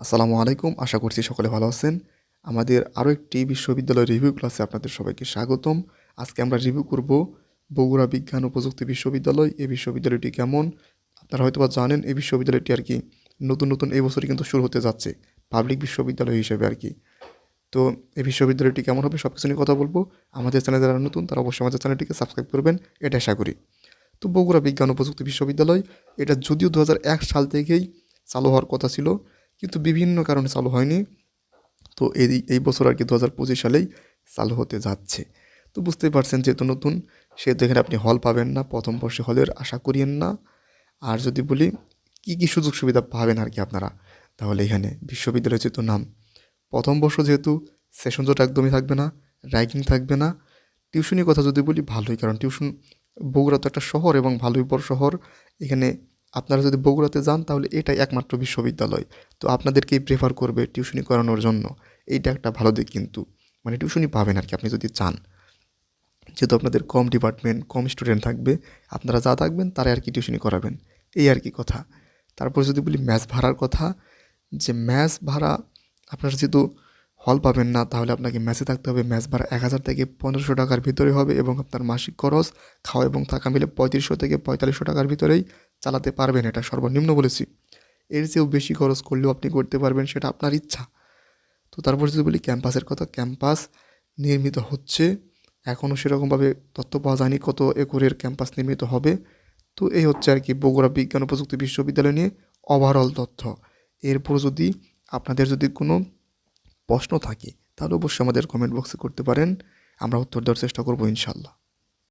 আসসালামু আলাইকুম। আশা করছি সকলে ভালো আছেন। আমাদের আরও একটি বিশ্ববিদ্যালয় রিভিউ ক্লাসে আপনাদের সবাইকে স্বাগতম। আজকে আমরা রিভিউ করব বগুড়া বিজ্ঞান ও প্রযুক্তি বিশ্ববিদ্যালয়। এই বিশ্ববিদ্যালয়টি কেমন? আপনারা হয়তোবা জানেন এই বিশ্ববিদ্যালয়টি আর কি নতুন এই বছরই কিন্তু শুরু হতে যাচ্ছে পাবলিক বিশ্ববিদ্যালয় হিসেবে আর কি। তো এই বিশ্ববিদ্যালয়টি কেমন হবে সব কিছু নিয়ে কথা বলবো। আমাদের চ্যানেলে যারা নতুন তারা অবশ্যই আমাদের চ্যানেলটিকে সাবস্ক্রাইব করবেন, এটা আশা করি। তো বগুড়া বিজ্ঞান ও প্রযুক্তি বিশ্ববিদ্যালয় এটা যদিও 2001 সাল থেকেই চালু হওয়ার কথা ছিল, কিন্তু বিভিন্ন কারণে চালু হয়নি। তো এই বছর আর কি 2025 সালেই চালু হতে যাচ্ছে। তো বুঝতেই পারছেন যেহেতু নতুন, সেহেতু এখানে আপনি হল পাবেন না, প্রথম বর্ষে হলের আশা করিয়েন না। আর যদি বলি কী সুযোগ সুবিধা পাবেন আর কি আপনারা, তাহলে এখানে বিশ্ববিদ্যালয়ের যেহেতু নাম, প্রথম বর্ষ যেহেতু সেশন জট একদমই থাকবে না, র্যাগিং থাকবে না। টিউশনির কথা যদি বলি ভালোই, কারণ টিউশন বগুড়া তো একটা শহর এবং ভালোই বড় শহর। এখানে আপনারা যদি বগুড়াতে যান তাহলে এটাই একমাত্র বিশ্ববিদ্যালয়, তো আপনাদেরকেই প্রেফার করবে টিউশনি করানোর জন্য। এইটা একটা ভালো দিক, কিন্তু মানে টিউশনি পাবেন আর কি আপনি যদি চান। যেহেতু আপনাদের কম ডিপার্টমেন্ট, কম স্টুডেন্ট থাকবে, আপনারা যা থাকবেন তারাই আর কি টিউশনি করাবেন, এই আর কি কথা। তারপর যদি বলি ম্যাথ ভাড়ার কথা, যে ম্যাথ ভাড়া আপনারা যেহেতু হল পাবেন না, তাহলে আপনাকে ম্যাচে থাকতে হবে। ম্যাচ ভাড়া 1000 থেকে 1500 টাকার ভিতরে হবে এবং আপনার মাসিক খরচ খাওয়া এবং থাকা মিলে 3500 থেকে 4500 টাকার ভিতরেই চালাতে পারবেন, এটা সর্বনিম্ন বলেছি। এর চেয়েও বেশি খরচ করলেও আপনি করতে পারবেন, সেটা আপনার ইচ্ছা। তো তারপর যদি বলি ক্যাম্পাসের কথা, ক্যাম্পাস নির্মিত হচ্ছে, এখনও সেরকমভাবে তথ্য পাওয়া যায়নি কত একরের ক্যাম্পাস নির্মিত হবে। তো এই হচ্ছে আর কি বগুড়া বিজ্ঞান ও প্রযুক্তি বিশ্ববিদ্যালয় নিয়ে ওভারঅল তথ্য। এরপর যদি আপনাদের যদি কোনো প্রশ্ন থাকে তাহলে অবশ্যই আমাদের কমেন্ট বক্সে করতে পারেন, আমরা উত্তর দেওয়ার চেষ্টা করবো ইনশাল্লাহ।